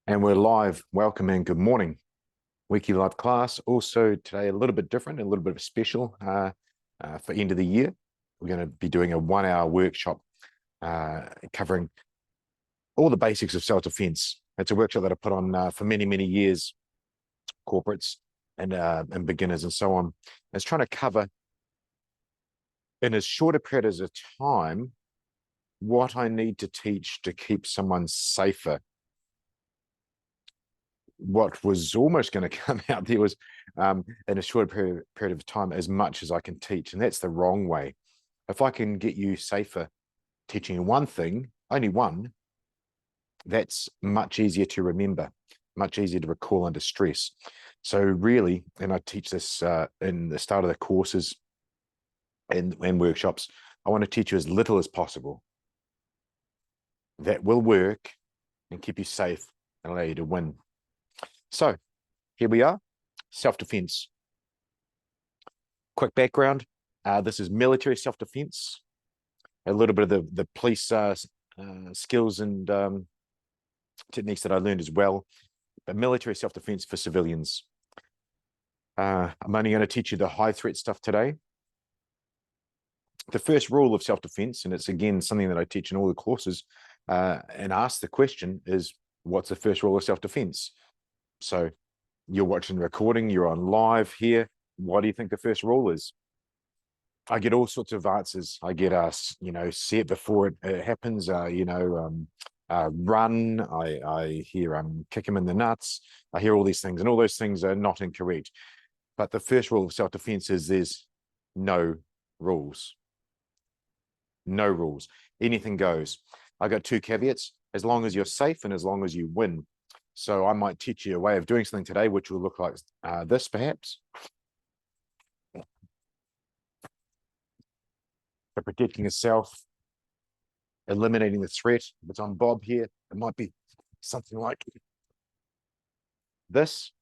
And we're live. Welcome and good morning. Weekly live class. Also today a little bit different, a little bit of special for end of the year. We're going to be doing a 1 hour workshop covering all the basics of self-defense. It's a workshop that I put on for many, many years, corporates and beginners and so on. It's trying to cover in as short a period as a time what I need to teach to keep someone safer. What was almost going to come out there was in a short period of time as much as I can teach, and that's the wrong way. If I can get you safer teaching one thing, only one, that's much easier to remember, much easier to recall under stress. So really, and I teach this in the start of the courses and workshops, I want to teach you as little as possible that will work and keep you safe and allow you to win. So here we are, self-defense. Quick background, this is military self-defense, a little bit of the police skills and techniques that I learned as well, but military self-defense for civilians. I'm only going to teach you the high threat stuff today. The first rule of self-defense, and it's again something that I teach in all the courses, and ask the question is, what's the first rule of self-defense? So you're watching the recording, you're on live here. What do you think the first rule is? I get all sorts of answers. I get see it before it happens, run. I hear kick him in the nuts. I hear all these things, and all those things are not incorrect. But the first rule of self-defense is there's no rules. No rules. Anything goes. I got two caveats: as long as you're safe and as long as you win. So I might teach you a way of doing something today, which will look like this, perhaps. For protecting yourself, eliminating the threat. If it's on Bob here, it might be something like this.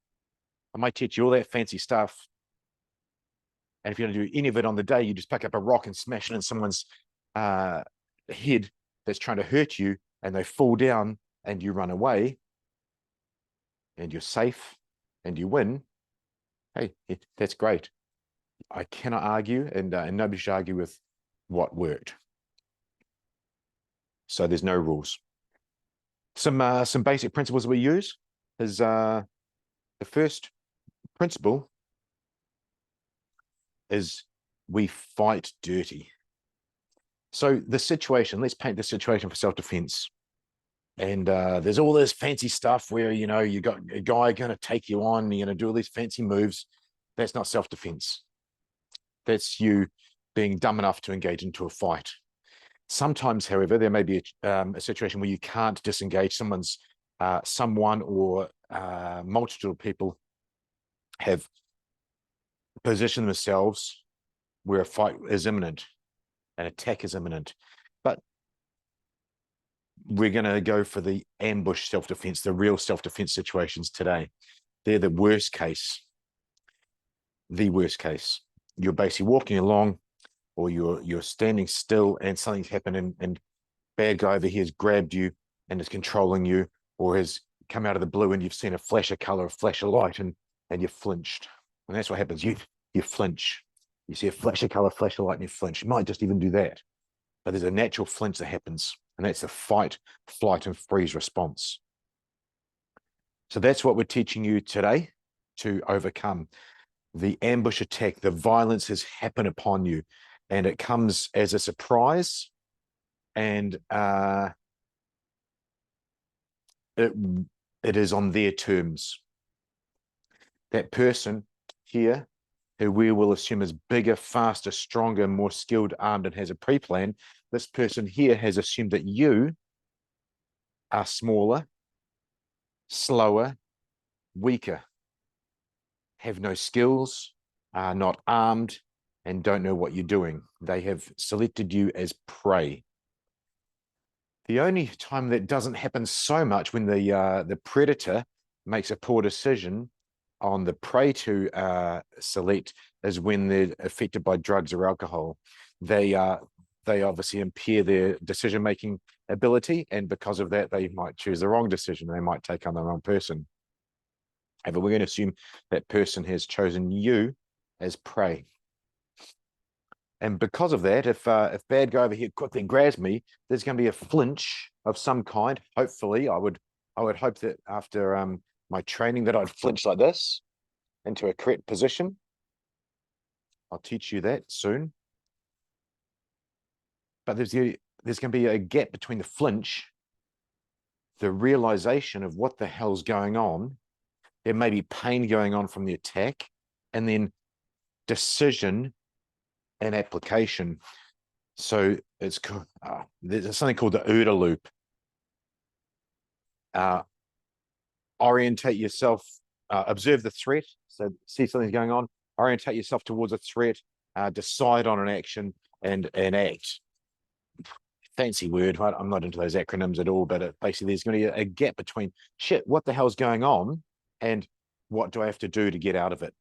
I might teach you all that fancy stuff. And if you don't do any of it on the day, you just pick up a rock and smash it in someone's head that's trying to hurt you, and they fall down and you run away and you're safe and you win. Hey, that's great. I cannot argue, and nobody should argue with what worked. So there's no rules. Some basic principles we use is the first principle is we fight dirty. So the situation, let's paint the situation for self-defense. And there's all this fancy stuff where, you got a guy going to take you on, you're going to do all these fancy moves. That's not self-defense. That's you being dumb enough to engage into a fight. Sometimes, however, there may be a situation where you can't disengage. Someone or multitude of people have positioned themselves where a fight is imminent, an attack is imminent. But we're going to go for the ambush self-defense, the real self-defense situations today. They're the worst case. The worst case. You're basically walking along, or you're standing still and something's happened, and bad guy over here has grabbed you and is controlling you, or has come out of the blue and you've seen a flash of color, a flash of light, and you flinched. And that's what happens. You flinch. You see a flash of color, flash of light, and you flinch. You might just even do that. But there's a natural flinch that happens, and that's the fight, flight, and freeze response. So that's what we're teaching you today to overcome. The ambush attack, the violence has happened upon you, and it comes as a surprise, and it is on their terms. That person here, who we will assume is bigger, faster, stronger, more skilled, armed, and has a pre-plan, this person here has assumed that you are smaller, slower, weaker, have no skills, are not armed, and don't know what you're doing. They have selected you as prey. The only time that doesn't happen so much when the predator makes a poor decision on the prey to select is when they're affected by drugs or alcohol. They they obviously impair their decision-making ability, and because of that, they might choose the wrong decision. They might take on the wrong person. However, we're going to assume that person has chosen you as prey. And because of that, if bad guy over here quickly grabs me, there's going to be a flinch of some kind. Hopefully, I would hope that after my training that I'd flinch like this into a correct position. I'll teach you that soon. But there's going to be a gap between the flinch, the realization of what the hell's going on. There may be pain going on from the attack, and then decision and application. So it's there's something called the OODA loop. Orientate yourself, observe the threat. So see something's going on, orientate yourself towards a threat, decide on an action, and act. Fancy word, right? I'm not into those acronyms at all, but basically there's going to be a gap between shit, what the hell's going on, and what do I have to do to get out of it?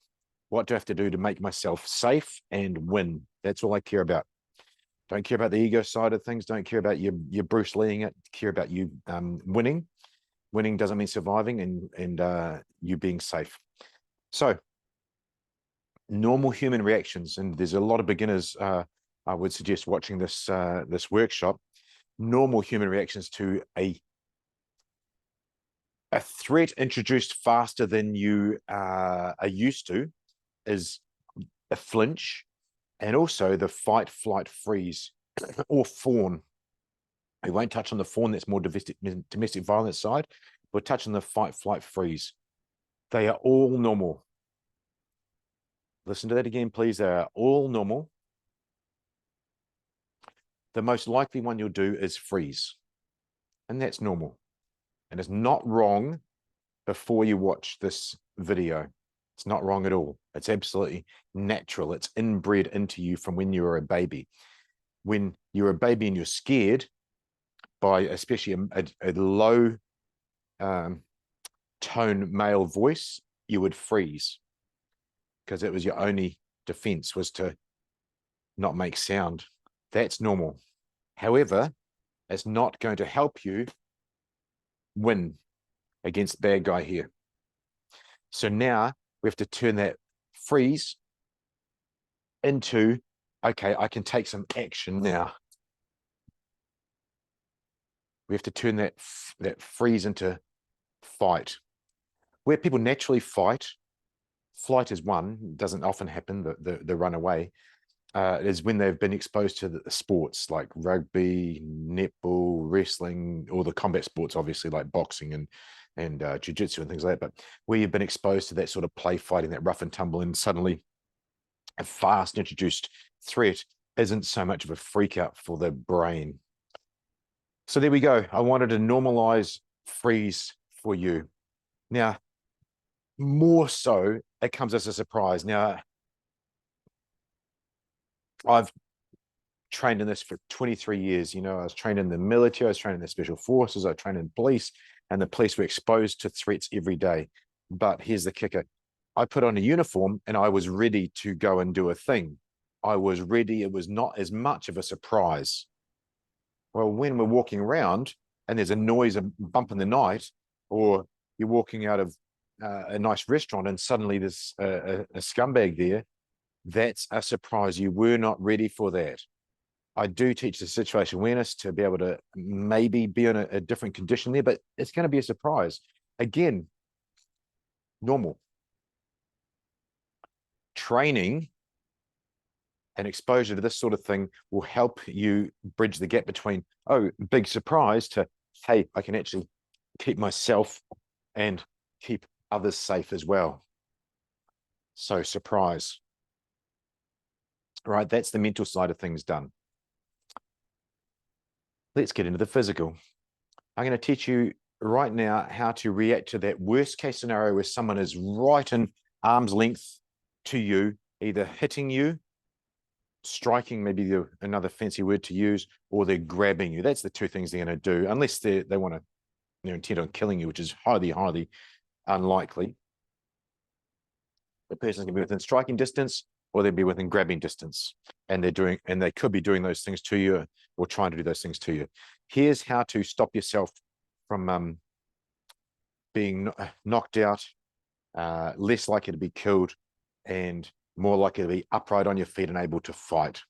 What do I have to do to make myself safe and win? That's all I care about. Don't care about the ego side of things. Don't care about your Bruce Leeing it. Care about you winning. Winning doesn't mean surviving, and you being safe. So normal human reactions, and there's a lot of beginners I would suggest watching this this workshop. Normal human reactions to a threat introduced faster than you are used to is a flinch, and also the fight, flight, freeze, or fawn. We won't touch on the fawn, that's more domestic violence side. We'll touch on the fight, flight, freeze. They are all normal. Listen to that again, please. They are all normal. The most likely one you'll do is freeze, and that's normal. And it's not wrong before you watch this video. It's not wrong at all. It's absolutely natural. It's inbred into you from when you were a baby. When you're a baby and you're scared by especially a low tone male voice, you would freeze, because it was your only defense, was to not make sound. That's normal. However, it's not going to help you win against the bad guy here. So now we have to turn that freeze into, okay, I can take some action now. We have to turn that freeze into fight. Where people naturally fight, flight is one, doesn't often happen, the runaway, is when they've been exposed to the sports like rugby, netball, wrestling, or the combat sports, obviously, like boxing and jiu-jitsu and things like that. But where you've been exposed to that sort of play fighting, that rough and tumble, and suddenly a fast introduced threat isn't so much of a freak out for the brain. So there we go. I wanted to normalize freeze for you. Now, more so, it comes as a surprise. Now, I've trained in this for 23 years. You know, I was trained in the military, I was trained in the special forces, I trained in police, and the police were exposed to threats every day. But here's the kicker. I put on a uniform and I was ready to go and do a thing. I was ready. It was not as much of a surprise. Well, when we're walking around and there's a noise, a bump in the night, or you're walking out of a nice restaurant and suddenly there's a scumbag there, that's a surprise. You were not ready for that. I do teach the situation awareness to be able to maybe be in a different condition there, but it's going to be a surprise. Again, normal. Training and exposure to this sort of thing will help you bridge the gap between, oh, big surprise, to, hey, I can actually keep myself and keep others safe as well. So surprise. Right, that's the mental side of things done. Let's get into the physical. I'm going to teach you right now how to react to that worst case scenario where someone is right in arm's length to you, either hitting you, striking, maybe another fancy word to use, or they're grabbing you. That's the two things they're going to do, unless they want to, they're intent on killing you, which is highly, highly unlikely. The person's going to be within striking distance. or they'd be within grabbing distance, and they could be doing those things to you or trying to do those things to you. Here's how to stop yourself from being knocked out, less likely to be killed, and more likely to be upright on your feet and able to fight.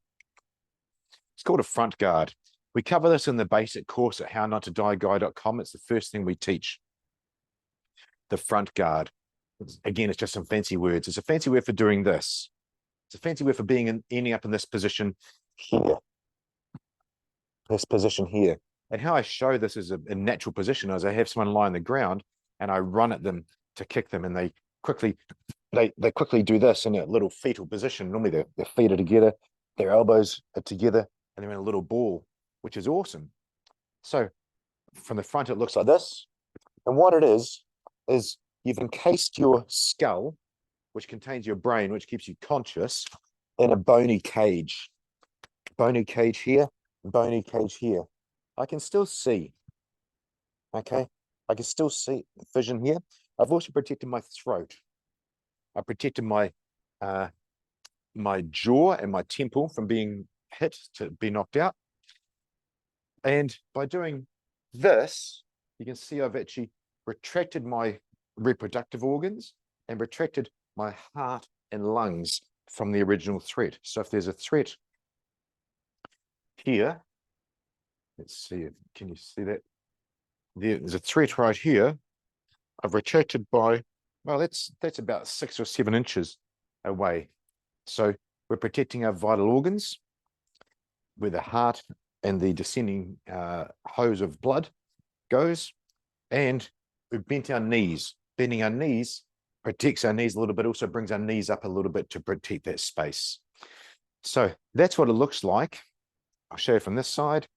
It's called a front guard. We cover this in the basic course at hownottodieguy.com. It's the first thing we teach. The front guard. Again, it's just some fancy words. It's a fancy word for doing this. It's a fancy word for ending up in this position here. This position here. And how I show this as a natural position is I have someone lie on the ground and I run at them to kick them, and they quickly do this in a little fetal position. Normally their feet are together, their elbows are together, and they're in a little ball, which is awesome. So from the front, it looks like this. And what it is you've encased your skull, which contains your brain, which keeps you conscious, in a bony cage. Bony cage here, bony cage here. I can still see. Okay, I can still see vision here. I've also protected my throat. I protected my my jaw and my temple from being hit to be knocked out. And by doing this, you can see I've actually retracted my reproductive organs and retracted my heart and lungs from the original threat. So if there's a threat here, let's see, can you see that? There's a threat right here. I've retracted by, well, that's about 6 or 7 inches away. So we're protecting our vital organs where the heart and the descending hose of blood goes. And we've bent our knees. Bending our knees protects our knees a little bit, also brings our knees up a little bit to protect that space. So that's what it looks like. I'll show you from this side,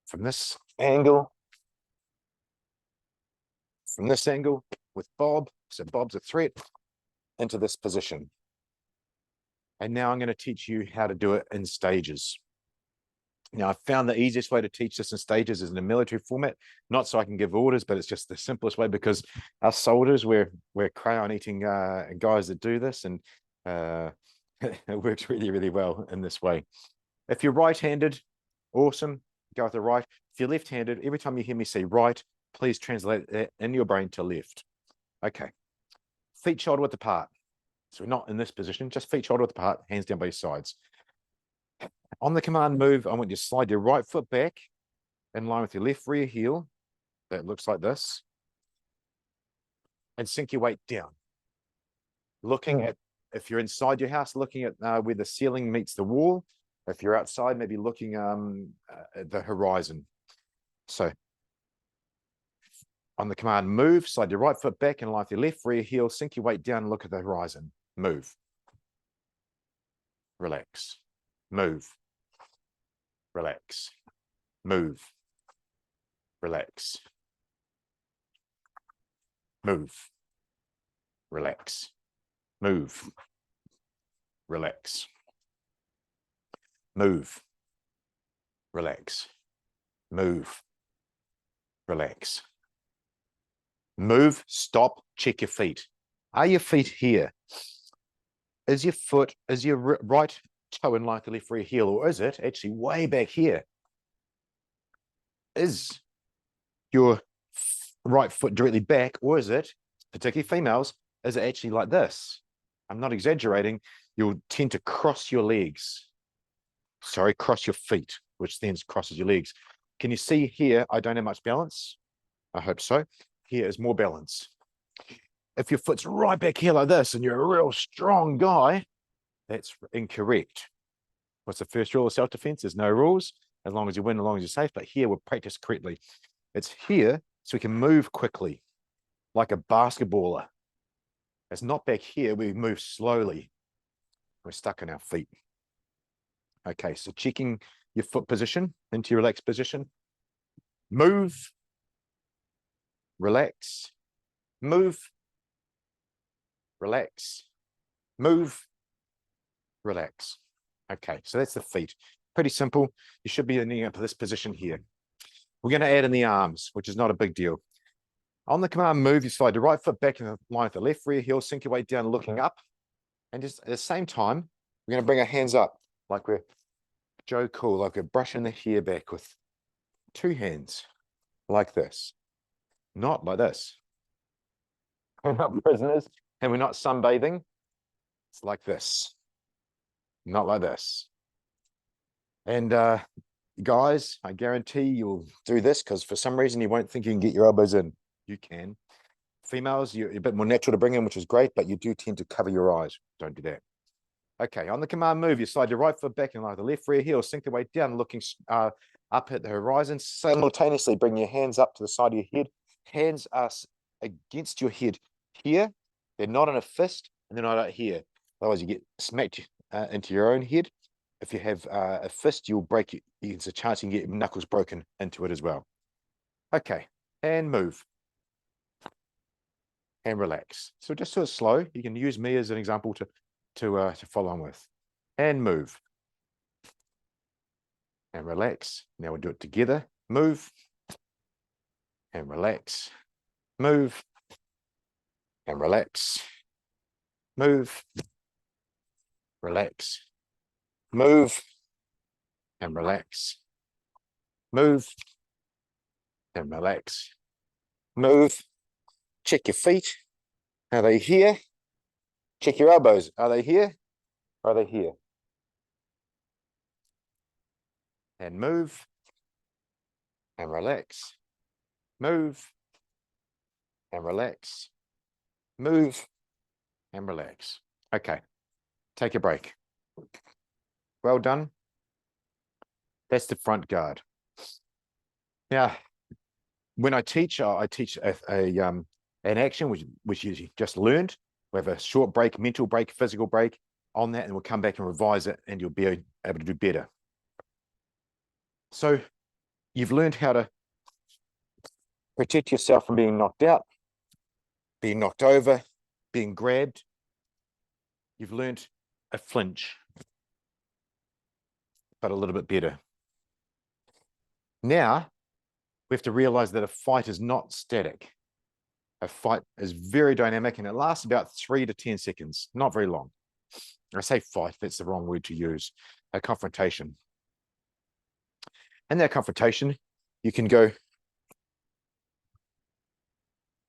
from this angle, from this angle with Bob. So Bob's a threat into this position. And now I'm going to teach you how to do it in stages. Now, I've found the easiest way to teach this in stages is in a military format, not so I can give orders, but it's just the simplest way because our soldiers, we're crayon-eating guys that do this, and it works really, really well in this way. If you're right-handed, awesome, go with the right. If you're left-handed, every time you hear me say right, please translate that in your brain to left. Okay. Feet shoulder width apart. So we're not in this position, just feet shoulder width apart, hands down by your sides. On the command move, I want you to slide your right foot back in line with your left rear heel. That looks like this. And sink your weight down. Looking at, if you're inside your house, looking at where the ceiling meets the wall. If you're outside, maybe looking at the horizon. So on the command move, slide your right foot back in line with your left rear heel, sink your weight down and look at the horizon. Move. Relax. Move. Relax. Move. Relax. Move. Relax. Move. Relax. Move. Relax. Move. Relax. Move, stop, check your feet. Are your feet here? Is your right toe in line with the left rear heel, or is it actually way back here? Is your right foot directly back, or is it, particularly females, is it actually like this? I'm not exaggerating. You'll tend to cross your legs. Sorry, cross your feet, which then crosses your legs. Can you see here, I don't have much balance? I hope so. Here is more balance. If your foot's right back here like this and you're a real strong guy, that's incorrect. What's the first rule of self-defense? There's no rules. As long as you win, as long as you're safe. But here we're practiced correctly. It's here so we can move quickly, like a basketballer. It's not back here. We move slowly. We're stuck in our feet. Okay, so checking your foot position into your relaxed position. Move. Relax. Move. Relax. Move. Relax. Okay, so that's the feet. Pretty simple. You should be ending up to this position here. We're going to add in the arms, which is not a big deal. On the command move, you slide the right foot back in line with the left rear heel, sink your weight down, looking up. And just at the same time, we're going to bring our hands up like we're Joe Cool, like we're brushing the hair back with 2 hands, like this. Not like this. We're not prisoners and we're not sunbathing. It's like this. Not like this. And guys, I guarantee you'll do this because for some reason you won't think you can get your elbows in. You can. Females, you're a bit more natural to bring in, which is great, but you do tend to cover your eyes. Don't do that. Okay, on the command move, you slide your right foot back and like the left rear heel, sink the weight down, looking up at the horizon. Simultaneously, bring your hands up to the side of your head. Hands are against your head here. They're not in a fist, and they're not out here. Otherwise, you get smacked into your own head. If you have a fist, you'll break it. There's a chance you can get knuckles broken into it as well. Okay, and move. And relax. So just sort of slow. You can use me as an example to follow on with. And move. And relax. Now we'll do it together. Move. And relax. Move. And relax. Move. Relax. Move. And relax. Move. And relax. Move. Check your feet. Are they here? Check your elbows. Are they here? Are they here? And move. And relax. Move. And relax. Move. And relax. Okay. Take a break. Well done. That's the front guard. Now, when I teach an action which you just learned. We have a short break, mental break, physical break on that, and we'll come back and revise it, and you'll be able to do better. So you've learned how to protect yourself from being knocked out, being knocked over, being grabbed. You've learned a flinch, but a little bit better. Now we have to realize that a fight is not static. A fight is very dynamic and it lasts about 3 to 10 seconds, not very long. I say fight, that's the wrong word to use. A confrontation. In that confrontation, you can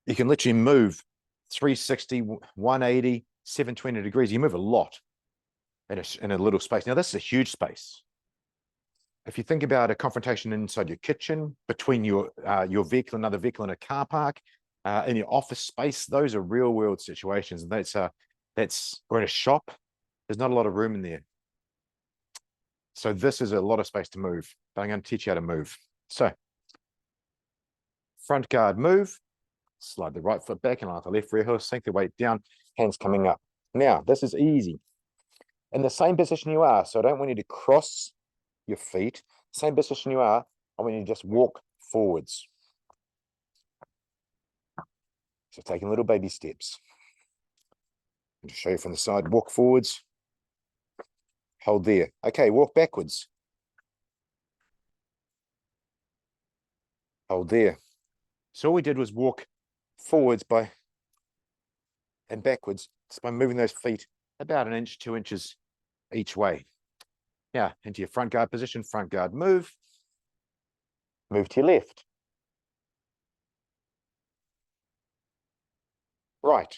literally move 360, 180, 720 degrees. You move a lot in a little space. Now, this is a huge space. If you think about a confrontation inside your kitchen, between your vehicle and another vehicle in a car park, in your office space, those are real world situations. And we're in a shop. There's not a lot of room in there. So this is a lot of space to move, but I'm going to teach you how to move. So front guard move, slide the right foot back and like the left rear heel, sink the weight down, hands coming up. Now, this is easy. In the same position you are, so I don't want you to cross your feet. Same position you are, I want you to just walk forwards. So taking little baby steps. And to show you from the side, walk forwards. Hold there. Okay, walk backwards. Hold there. So all we did was walk forwards and backwards just by moving those feet about 1 inch, 2 inches each way. Now, into your front guard position, front guard move. Move to your left. Right.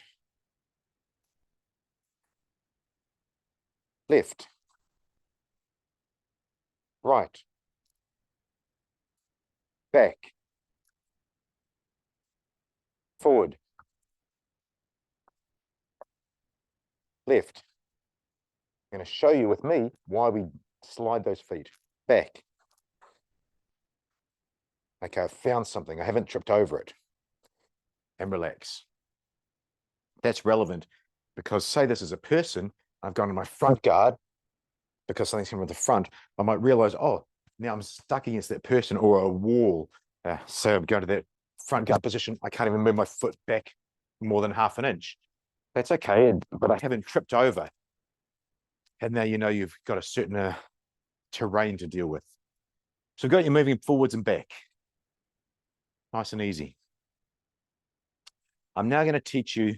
Left. Right. Back. Forward. Left. I'm going to show you with me why we slide those feet. Back. Okay, I've found something. I haven't tripped over it. And relax. That's relevant because say this is a person, I've gone to my front guard because something's coming from the front. I might realize, oh, now I'm stuck against that person or a wall. So I'm going to that front guard position. I can't even move my foot back more than 1/2 inch. That's okay, but I haven't tripped over. And now you know you've got a certain terrain to deal with. So got you moving forwards and back. Nice and easy. I'm now going to teach you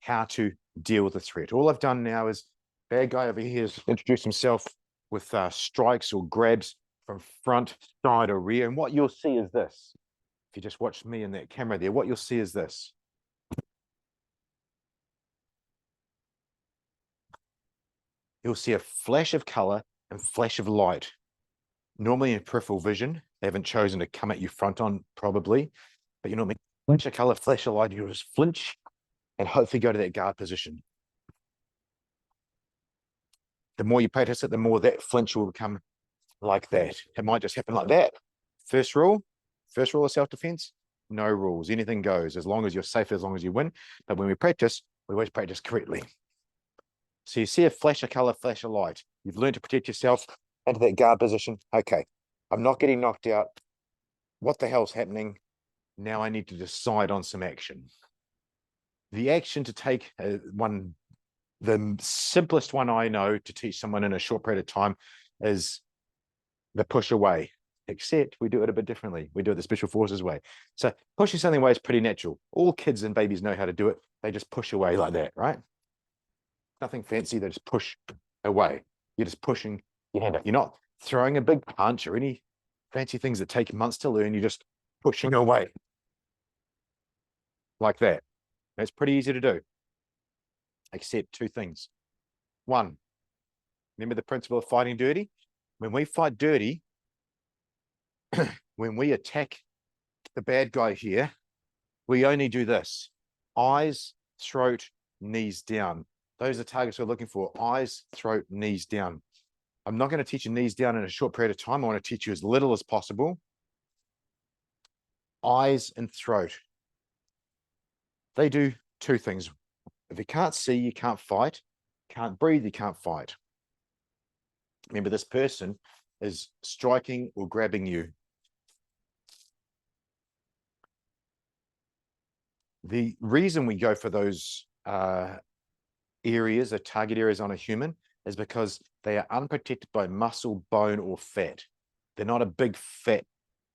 how to deal with the threat. All I've done now is bad guy over here has introduced himself with strikes or grabs from front, side, or rear. And what you'll see is this. If you just watch me in that camera there, what you'll see is this. You'll see a flash of color and flash of light. Normally in peripheral vision, they haven't chosen to come at you front on, probably, but you normally flash of color, flash of light, you just flinch and hopefully go to that guard position. The more you practice it, the more that flinch will become like that. It might just happen like that. First rule of self-defense, no rules. Anything goes as long as you're safe, as long as you win. But when we practice, we always practice correctly. So you see a flash of color, flash of light. You've learned to protect yourself into that guard position. Okay, I'm not getting knocked out. What the hell's happening? Now I need to decide on some action. The action to take, the simplest one I know to teach someone in a short period of time is the push away, except we do it a bit differently. We do it the special forces way. So pushing something away is pretty natural. All kids and babies know how to do it. They just push away like that, right? Nothing fancy, they just push away. You're just pushing your hand up. You're not throwing a big punch or any fancy things that take months to learn. You're just pushing away like that. That's pretty easy to do, except two things. One, remember the principle of fighting dirty? When we fight dirty, when we attack the bad guy here, we only do this. Eyes, throat, knees down. Those are the targets we're looking for. Eyes, throat, knees down. I'm not going to teach you knees down in a short period of time. I want to teach you as little as possible. Eyes and throat. They do two things. If you can't see, you can't fight. Can't breathe, you can't fight. Remember, this person is striking or grabbing you. The reason we go for those areas, the target areas on a human, is because they are unprotected by muscle, bone, or fat. They're not a big, fat,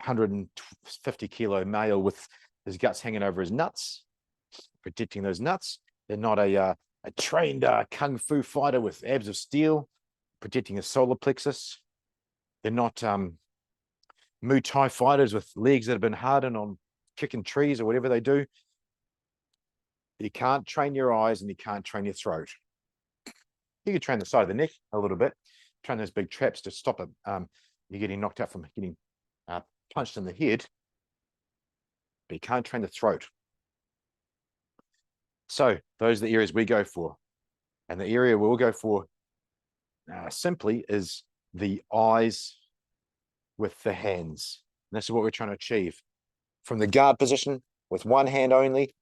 150 kilo male with his guts hanging over his nuts, protecting those nuts. They're not a trained kung fu fighter with abs of steel, protecting his solar plexus. They're not Muay Thai fighters with legs that have been hardened on kicking trees or whatever they do. You can't train your eyes and you can't train your throat. You can train the side of the neck a little bit, train those big traps to stop it. You're getting knocked out from getting punched in the head, but you can't train the throat. So those are the areas we go for. And the area we'll go for simply is the eyes with the hands. And this is what we're trying to achieve. From the guard position, with one hand only,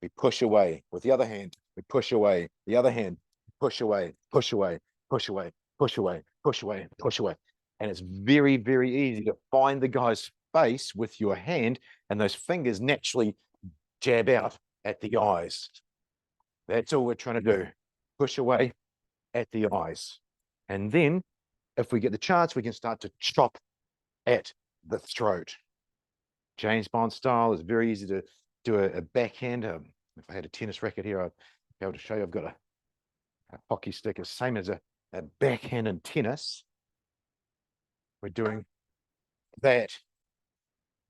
we push away. With the other hand, we push away. The other hand, push away, push away, push away, push away, push away, push away. And it's very, very easy to find the guy's face with your hand, and those fingers naturally jab out at the eyes. That's all we're trying to do. Push away at the eyes. And then, if we get the chance, we can start to chop at the throat. James Bond style is very easy to do a backhand. If I had a tennis racket here, I'd be able to show you. I've got a hockey stick, the same as a backhand in tennis. We're doing that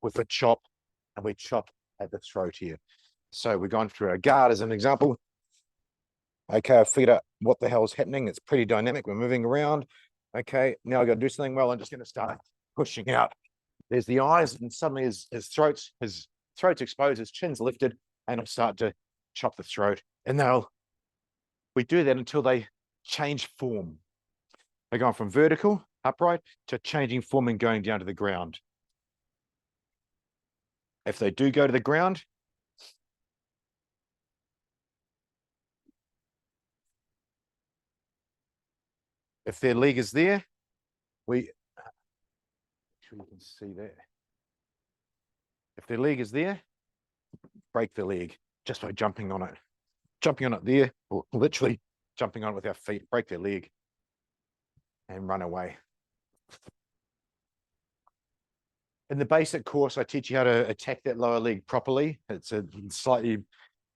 with a chop, and we chop at the throat here. So we've gone through a guard as an example. Okay, I figured out what the hell is happening. It's pretty dynamic. We're moving around. Okay, now I got to do something. Well, I'm just going to start pushing out. There's the eyes, and suddenly his throat's exposed, his chin's lifted, and I'll start to chop the throat. And we do that until they change form. They're going from vertical, upright, to changing form and going down to the ground. If they do go to the ground, if their leg is there, make sure you can see that. If their leg is there, break the leg just by jumping on it. Jumping on it there, or literally jumping on it with our feet, break their leg and run away. In the basic course, I teach you how to attack that lower leg properly. It's a slightly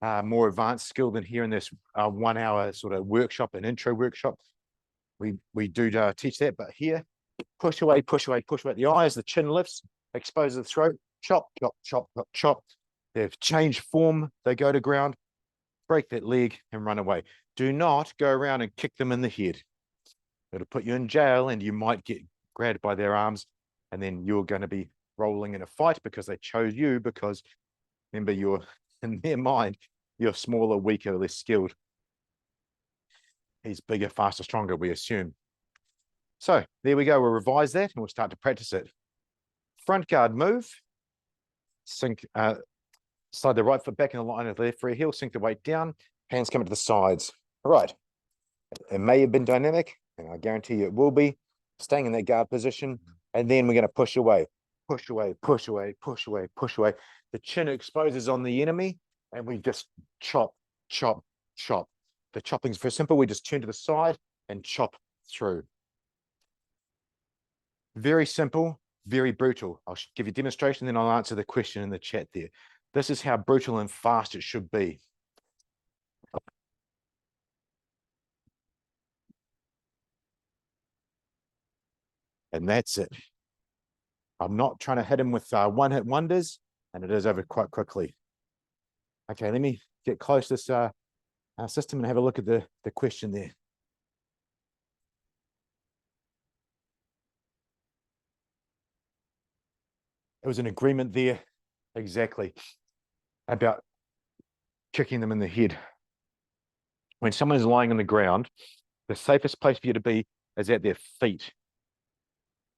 more advanced skill than here in this 1 hour sort of workshop, an intro workshop. We do teach that, but here, push away, push away, push away. The eyes, the chin lifts, expose the throat, chop, chop, chop, chop, chop. They've changed form. They go to ground, break that leg and run away. Do not go around and kick them in the head. It'll put you in jail and you might get grabbed by their arms, and then you're going to be rolling in a fight because they chose you, because remember, you're in their mind, you're smaller, weaker, less skilled. He's bigger, faster, stronger, we assume. So there we go. We'll revise that and we'll start to practice it. Front guard move. Sink, slide the right foot back in the line of the left rear heel, sink the weight down, hands coming to the sides. All right. It may have been dynamic, and I guarantee you it will be, staying in that guard position. And then we're going to push away, push away, push away, push away, push away. The chin exposes on the enemy, and we just chop, chop, chop. The chopping's very simple. We just turn to the side and chop through. Very simple, very brutal. I'll give you a demonstration, then I'll answer the question in the chat there. This is how brutal and fast it should be. And that's it. I'm not trying to hit him with one-hit wonders, and it is over quite quickly. Okay, let me get close to this system and have a look at the question there. It was an agreement there, exactly, about kicking them in the head. When someone is lying on the ground, the safest place for you to be is at their feet.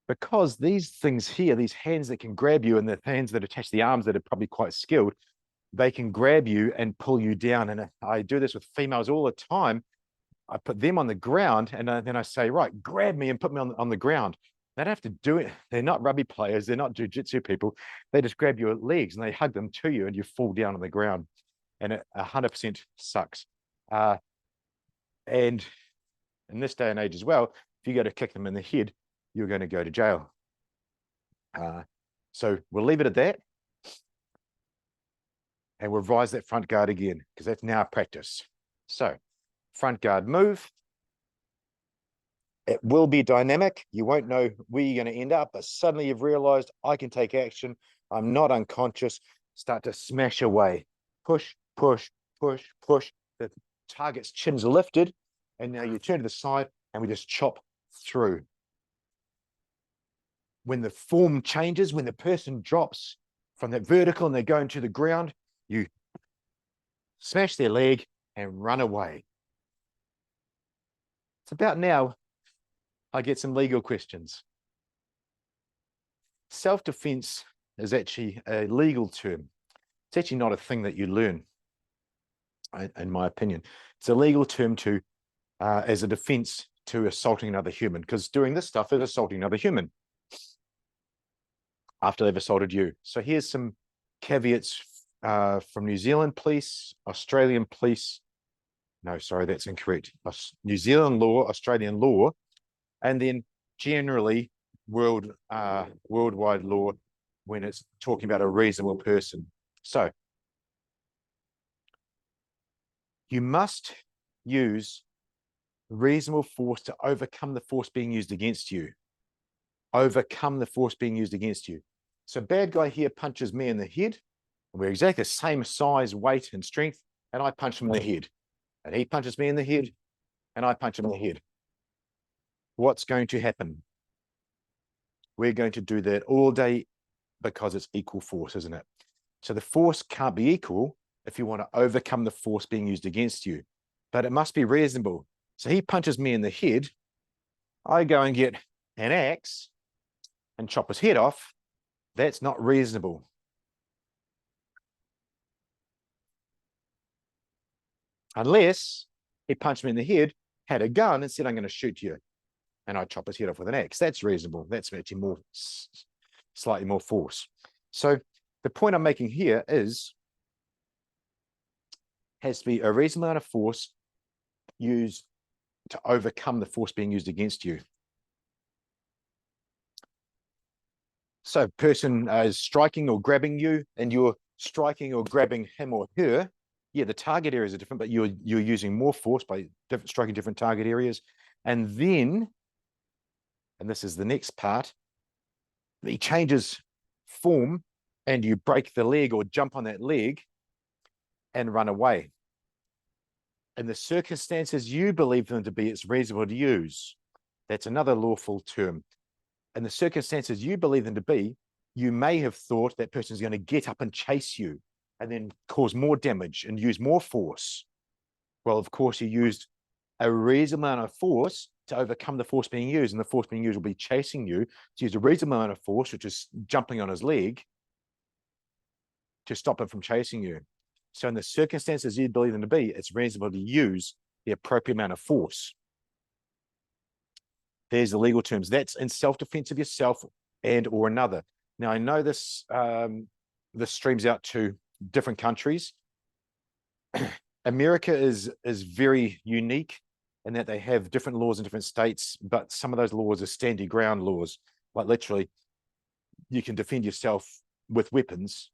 Because these things here, these hands that can grab you and the hands that attach the arms that are probably quite skilled, they can grab you and pull you down. And I do this with females all the time. I put them on the ground and then I say, right, grab me and put me on the ground. They don't have to do it. They're not rugby players. They're not jiu-jitsu people. They just grab your legs and they hug them to you and you fall down on the ground. And it 100% sucks. And in this day and age as well, if you go to kick them in the head, you're going to go to jail. So we'll leave it at that. And we'll revise that front guard again, because that's now practice. So front guard move. It will be dynamic. You won't know where you're going to end up, but suddenly you've realized I can take action. I'm not unconscious. Start to smash away. Push, push, push, push. The target's chin's lifted. And now you turn to the side and we just chop through. When the form changes, when the person drops from that vertical and they're going to the ground, you smash their leg and run away. It's about now I get some legal questions. Self-defense is actually a legal term. It's actually not a thing that you learn, in my opinion. It's a legal term to, as a defense to assaulting another human, because doing this stuff is assaulting another human after they've assaulted you. So here's some caveats from New Zealand police, Australian police. No, sorry, that's incorrect. New Zealand law, Australian law, and then generally worldwide law when it's talking about a reasonable person. So you must use reasonable force to overcome the force being used against you. Overcome the force being used against you. So bad guy here punches me in the head. We're exactly the same size, weight, and strength, and I punch him in the head. And he punches me in the head, and I punch him in the head. What's going to happen? We're going to do that all day because it's equal force, isn't it? So the force can't be equal if you want to overcome the force being used against you, but it must be reasonable. So he punches me in the head. I go and get an axe and chop his head off. That's not reasonable. Unless he punched me in the head, had a gun, and said, I'm going to shoot you. And I chop his head off with an axe. That's reasonable. That's actually more, slightly more force. So the point I'm making here is, has to be a reasonable amount of force used to overcome the force being used against you. So person is striking or grabbing you, and you're striking or grabbing him or her. yeah, the target areas are different, but you're using more force by striking different target areas. And then, and this is the next part, he changes form and you break the leg or jump on that leg and run away. In the circumstances you believe them to be, it's reasonable to use. That's another lawful term. In the circumstances you believe them to be, you may have thought that person's going to get up and chase you and then cause more damage and use more force. Well, of course, you used a reasonable amount of force to overcome the force being used, and the force being used will be chasing you. So use a reasonable amount of force, which is jumping on his leg, to stop him from chasing you. So in the circumstances you believe them to be, it's reasonable to use the appropriate amount of force. There's the legal terms. That's in self-defense of yourself and or another. Now, I know this this streams out to different countries. America is very unique in that they have different laws in different states, but some of those laws are stand your ground laws. Like literally, you can defend yourself with weapons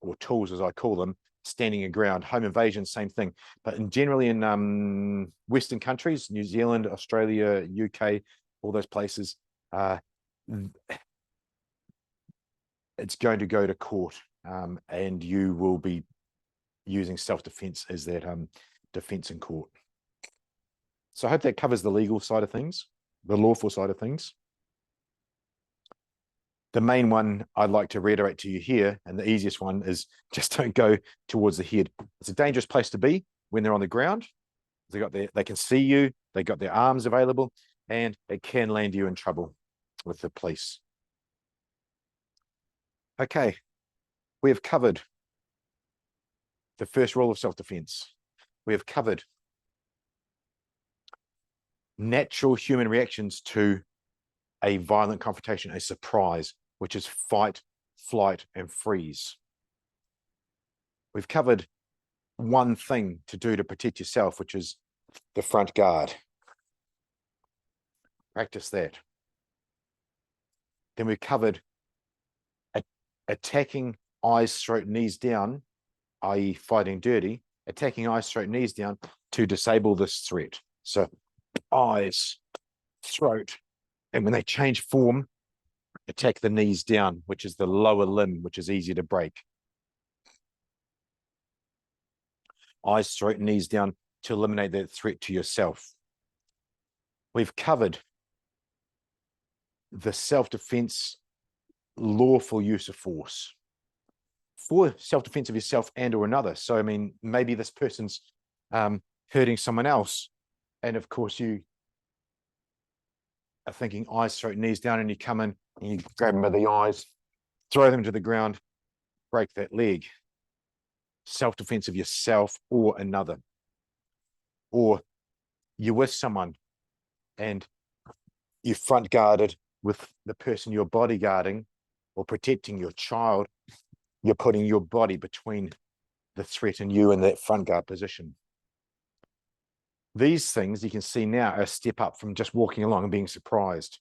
or tools, as I call them, standing your ground. Home invasion, same thing. But generally in Western countries, New Zealand, Australia, UK, all those places, it's going to go to court, and you will be using self-defense as that defense in court. So I hope that covers the legal side of things, the lawful side of things. The main one I'd like to reiterate to you here, and the easiest one, is just don't go towards the head. It's a dangerous place to be when they're on the ground. They can see you, they got their arms available, and it can land you in trouble with the police. Okay, we have covered the first rule of self-defense. We have covered natural human reactions to a violent confrontation, a surprise, which is fight, flight, and freeze. We've covered one thing to do to protect yourself, which is the front guard. Practice that. Then we've covered attacking eyes, throat, knees down, i.e. fighting dirty, attacking eyes, throat, knees down to disable this threat. So eyes, throat, and when they change form, attack the knees down, which is the lower limb, which is easier to break. Eyes, throat, knees down to eliminate that threat to yourself. We've covered the self-defense lawful use of force for self-defense of yourself and or another. So, I mean, maybe this person's hurting someone else, and of course you are thinking eyes, throat, knees down, and you come in and you grab them by the eyes, throw them to the ground, break that leg. Self-defense of yourself or another. Or you're with someone and you front guarded with the person you're bodyguarding or protecting, your child. You're putting your body between the threat and you in that front guard position. These things you can see now are a step up from just walking along and being surprised.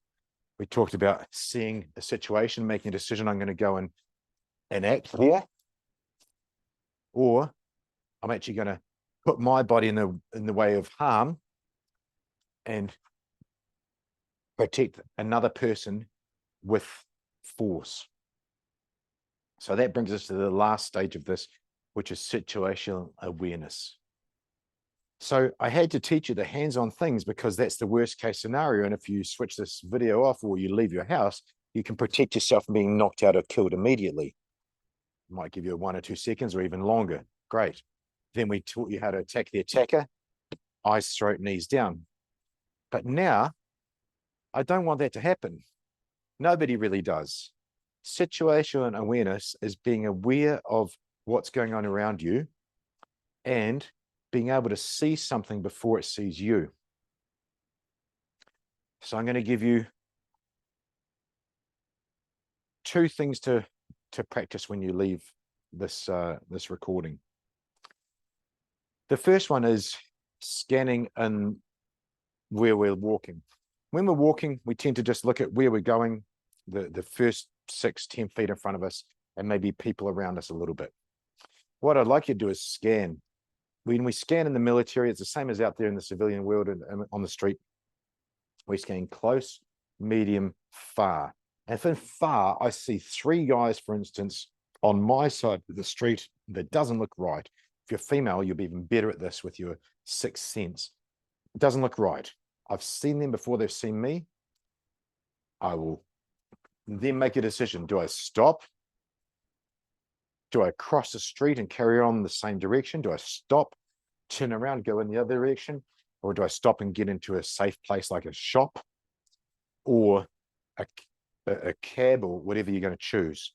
We talked about seeing a situation, making a decision, I'm going to go and act here, or I'm actually going to put my body in the way of harm and protect another person with force. So that brings us to the last stage of this, which is situational awareness. So I had to teach you the hands-on things because that's the worst case scenario. And if you switch this video off or you leave your house, you can protect yourself from being knocked out or killed immediately. It might give you 1 or 2 seconds or even longer. Great. Then we taught you how to attack the attacker, eyes, throat, knees down. But now I don't want that to happen. Nobody really does. Situational awareness is being aware of what's going on around you and being able to see something before it sees you. So I'm going to give you 2 things to practice when you leave this this recording. The first one is scanning in where we're walking. When we're walking, we tend to just look at where we're going, the first 6-10 feet in front of us, and maybe people around us a little bit. What I'd like you to do is scan. when we scan in the military, it's the same as out there in the civilian world and on the street. We scan close, medium, far. And if in far, I see 3 guys, for instance, on my side of the street that doesn't look right. If you're female, you'll be even better at this with your sixth sense. It doesn't look right. I've seen them before they've seen me. I will then make a decision. Do I stop? Do I cross the street and carry on the same direction? Do I stop, turn around, go in the other direction? Or do I stop and get into a safe place like a shop or a cab or whatever you're going to choose?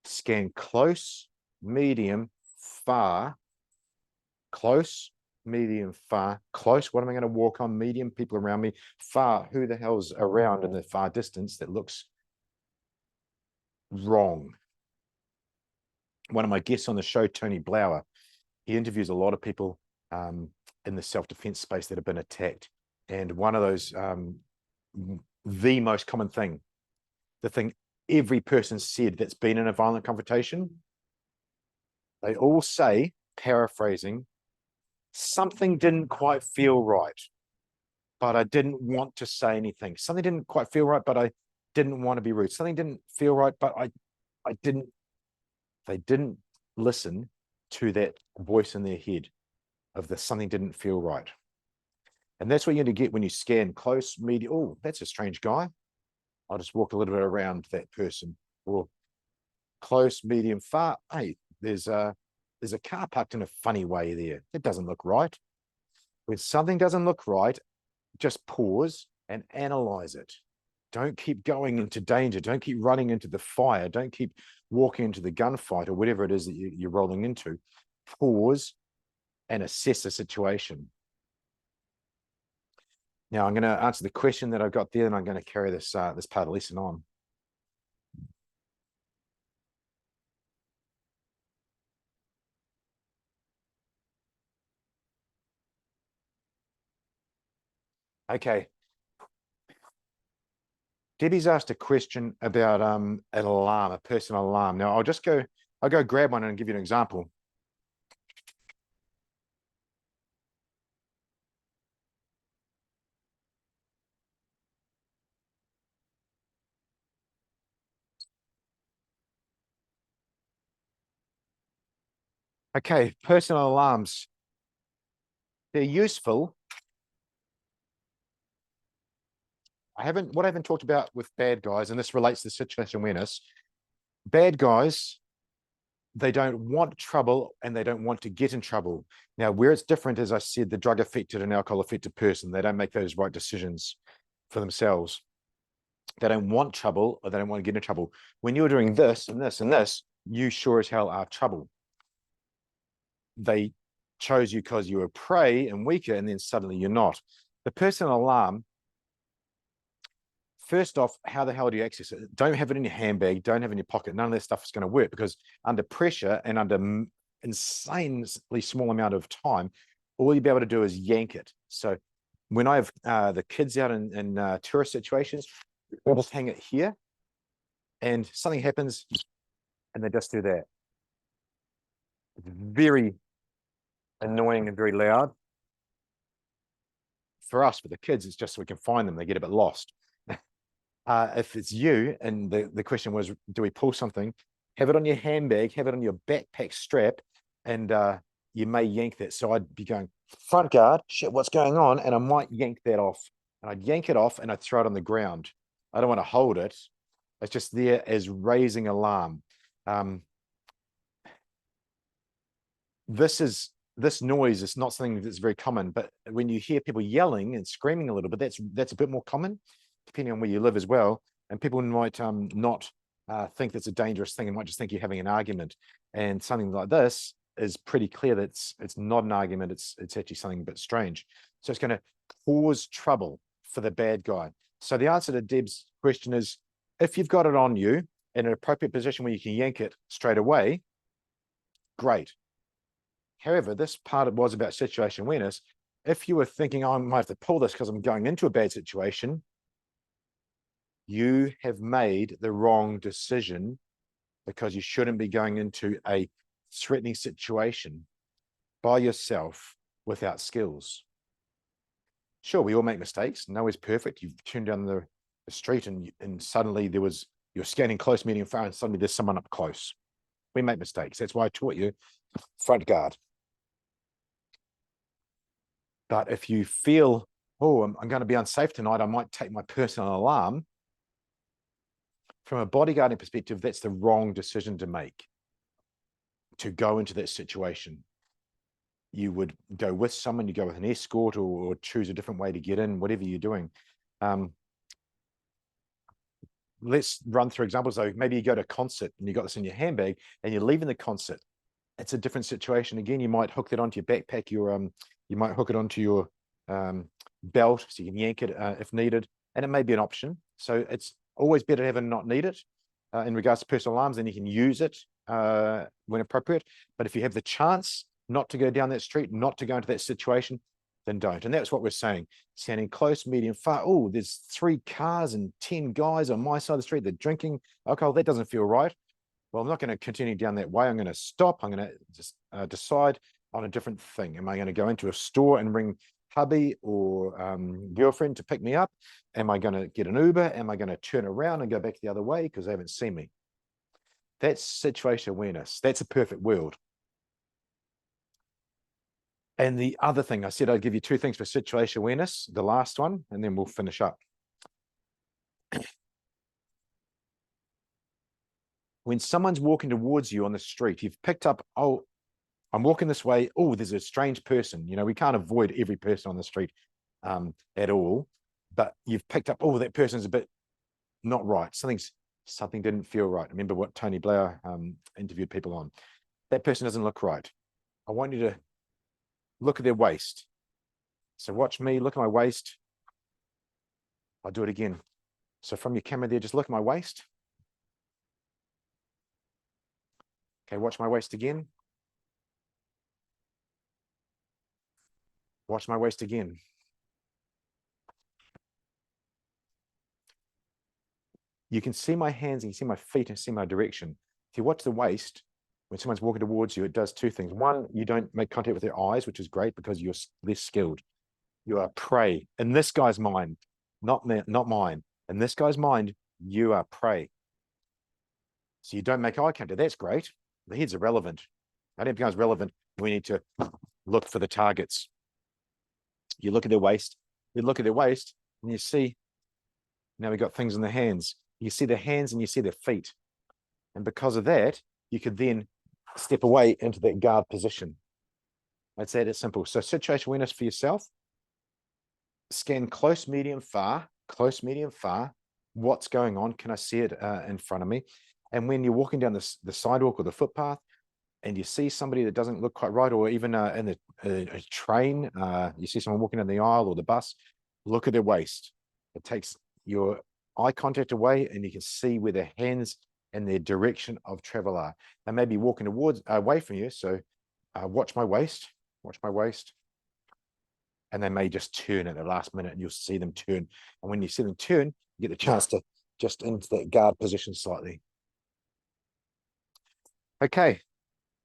Scan close, medium, far, close, medium, far, close. What am I going to walk on? Medium, people around me. Far, who the hell's around in the far distance that looks wrong? One of my guests on the show, Tony Blauer, he interviews a lot of people in the self-defense space that have been attacked. And one of those, the most common thing, the thing every person said that's been in a violent confrontation, they all say, paraphrasing, something didn't quite feel right, but I didn't want to say anything. Something didn't quite feel right, but I didn't want to be rude. Something didn't feel right, but they didn't listen to that voice in their head of the something didn't feel right. And that's what you're going to get when you scan close, medium. Oh, that's a strange guy. I'll just walk a little bit around that person. Or close, medium, far. Hey, there's a car parked in a funny way there. It doesn't look right. When something doesn't look right, just pause and analyze it. Don't keep going into danger. Don't keep running into the fire. Don't keep walking into the gunfight or whatever it is that you're rolling into. Pause and assess the situation. Now I'm going to answer the question that I've got there, and I'm going to carry this part of the lesson on. Okay. Debbie's asked a question about an alarm, a personal alarm. Now I'll go grab one and give you an example. Okay, personal alarms. They're useful. What I haven't talked about with bad guys, and this relates to situational awareness, bad guys, they don't want trouble and they don't want to get in trouble. Now, where it's different, as I said, the drug affected and alcohol affected person, they don't make those right decisions for themselves. They don't want trouble or they don't want to get in trouble. When you're doing this and this and this, you sure as hell are trouble. They chose you because you were prey and weaker, and then suddenly you're not. The personal alarm, first off, how the hell do you access it? Don't have it in your handbag. Don't have it in your pocket. None of that stuff is going to work, because under pressure and under insanely small amount of time, all you'll be able to do is yank it. So when I have the kids out in tourist situations, I'll just hang it here and something happens and they just do that. It's very annoying and very loud. For us, for the kids, it's just so we can find them. They get a bit lost. If it's you, and the question was, do we pull something? Have it on your handbag, have it on your backpack strap, and you may yank that. So I'd be going, front guard, shit, what's going on? And I might yank that off. And I'd yank it off and I'd throw it on the ground. I don't want to hold it. It's just there as raising alarm. This noise is not something that's very common, but when you hear people yelling and screaming a little bit, that's a bit more common, depending on where you live as well. And people might not think that's a dangerous thing and might just think you're having an argument. And something like this is pretty clear that it's not an argument. It's actually something a bit strange. So it's going to cause trouble for the bad guy. So the answer to Deb's question is, if you've got it on you in an appropriate position where you can yank it straight away, great. However, this part was about situation awareness. If you were thinking, oh, I might have to pull this because I'm going into a bad situation, you have made the wrong decision, because you shouldn't be going into a threatening situation. by yourself without skills. Sure, we all make mistakes. No one's perfect. You've turned down the street and suddenly you're scanning close, medium, far, and suddenly there's someone up close. We make mistakes. That's why I taught you front guard. But if you feel, oh, I'm going to be unsafe tonight, I might take my personal alarm. From a bodyguarding perspective, that's the wrong decision to make, to go into that situation. You would go with someone, you go with an escort, or choose a different way to get in, whatever you're doing. Let's run through examples though. Maybe you go to a concert and you got this in your handbag and you're leaving the concert. It's a different situation. Again, you might hook that onto your backpack, you might hook it onto your belt so you can yank it if needed, and it may be an option. So it's always better to have and not need it in regards to personal alarms, then you can use it when appropriate. But if you have the chance not to go down that street, not to go into that situation, then don't. And that's what we're saying. Standing close, medium, far. Oh, there's 3 cars and 10 guys on my side of the street. They're drinking alcohol. That doesn't feel right. Well, I'm not going to continue down that way. I'm going to stop. I'm going to just decide on a different thing. Am I going to go into a store and ring hubby or girlfriend to pick me up? Am I going to get an Uber? Am I going to turn around and go back the other way because they haven't seen me? That's situation awareness. That's a perfect world. And the other thing, I said I'd give you 2 things for situation awareness, the last one, and then we'll finish up. When someone's walking towards you on the street, you've picked up, oh, I'm walking this way. Oh, there's a strange person. You know, we can't avoid every person on the street at all, but you've picked up, oh, that person's a bit not right. Something didn't feel right. Remember what Tony Blair interviewed people on. That person doesn't look right. I want you to look at their waist. So watch me, look at my waist. I'll do it again. So from your camera there, just look at my waist. Okay, watch my waist again. Watch my waist again. You can see my hands, and you see my feet, and see my direction. If you watch the waist, when someone's walking towards you, it does 2 things. One, you don't make contact with their eyes, which is great because you're less skilled. You are prey. In this guy's mind, not mine. In this guy's mind, you are prey. So you don't make eye contact. That's great. The head's irrelevant. That becomes relevant. We need to look for the targets. You look at their waist. You look at their waist, and you see, now we've got things in the hands. You see their hands and you see their feet. And because of that, you could then step away into that guard position. That's that. It's simple. So situation awareness for yourself. Scan close, medium, far. Close, medium, far. What's going on? Can I see it in front of me? And when you're walking down the sidewalk or the footpath and you see somebody that doesn't look quite right, or even in a train, you see someone walking down the aisle or the bus, look at their waist. It takes your eye contact away and you can see where their hands and their direction of travel are. They may be walking away from you. So watch my waist, and they may just turn at the last minute and you'll see them turn. And when you see them turn, you get the chance to just into that guard position slightly. Okay,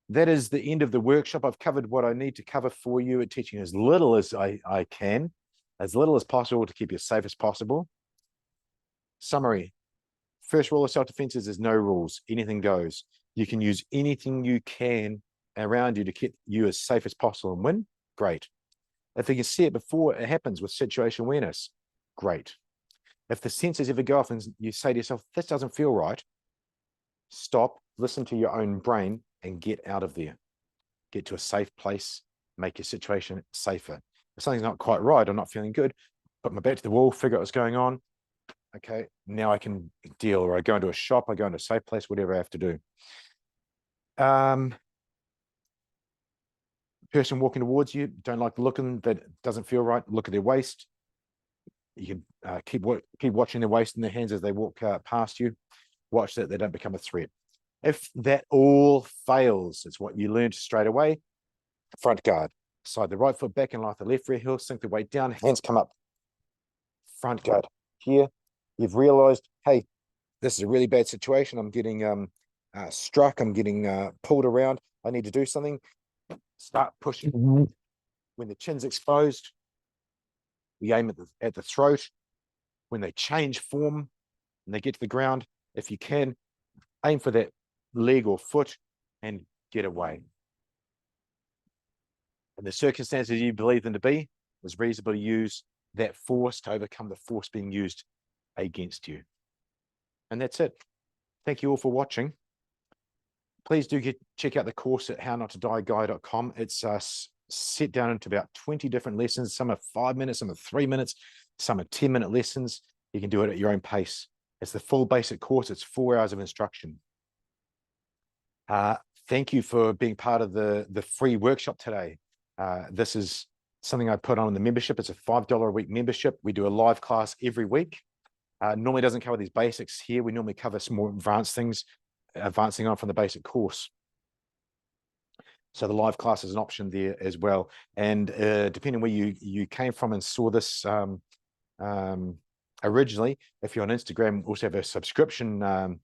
that is the end of the workshop. I've covered what I need to cover for you at teaching as little as I can, as little as possible to keep you as safe as possible. Summary. First rule of self-defense is there's no rules. Anything goes. You can use anything you can around you to keep you as safe as possible and win. Great. If you can see it before it happens with situation awareness, great. If the sensors ever go off and you say to yourself, this doesn't feel right, stop, listen to your own brain and get out of there. Get to a safe place, make your situation safer. If something's not quite right, I'm not feeling good, put my back to the wall, figure out what's going on. Okay, now I can deal, or I go into a shop, I go into a safe place, whatever I have to do. Person walking towards you, don't like looking, that doesn't feel right, look at their waist. You can keep watching their waist and their hands as they walk past you. Watch that they don't become a threat. If that all fails, it's what you learned straight away. Front guard, slide the right foot back and like the left rear heel, sink the weight down, hands come up. Front guard. Here, you've realized, hey, this is a really bad situation. I'm getting struck. I'm getting pulled around. I need to do something. Start pushing. When the chin's exposed, we aim at the throat. When they change form and they get to the ground, if you can, aim for that leg or foot and get away. In the circumstances you believe them to be, it's reasonable to use that force to overcome the force being used against you. And that's it. Thank you all for watching. Please do check out the course at hownottoDieGuy.com. It's set down into about 20 different lessons. Some are 5 minutes, some are 3 minutes, some are 10-minute lessons. You can do it at your own pace. It's the full basic course. It's 4 hours of instruction. Thank you for being part of the free workshop today. This is something I put on the membership. It's a $5 a week membership. We do a live class every week. Normally doesn't cover these basics here. We normally cover some more advanced things, advancing on from the basic course. So the live class is an option there as well. And depending where you came from and saw this originally, if you're on Instagram, we also have a subscription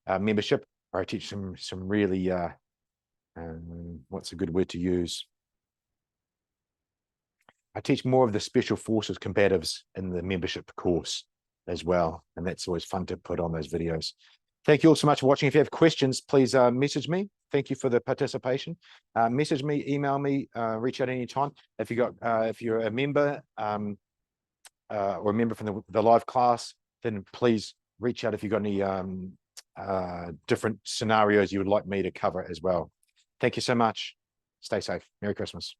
membership where I teach some really, what's a good word to use? I teach more of the special forces combatives in the membership course as well. And that's always fun to put on those videos. Thank you all so much for watching. If you have questions, please message me. Thank you for the participation. Message me, email me, reach out anytime. If you're a member or a member from the live class, then please reach out if you've got any different scenarios you would like me to cover as well. Thank you so much. Stay safe. Merry Christmas.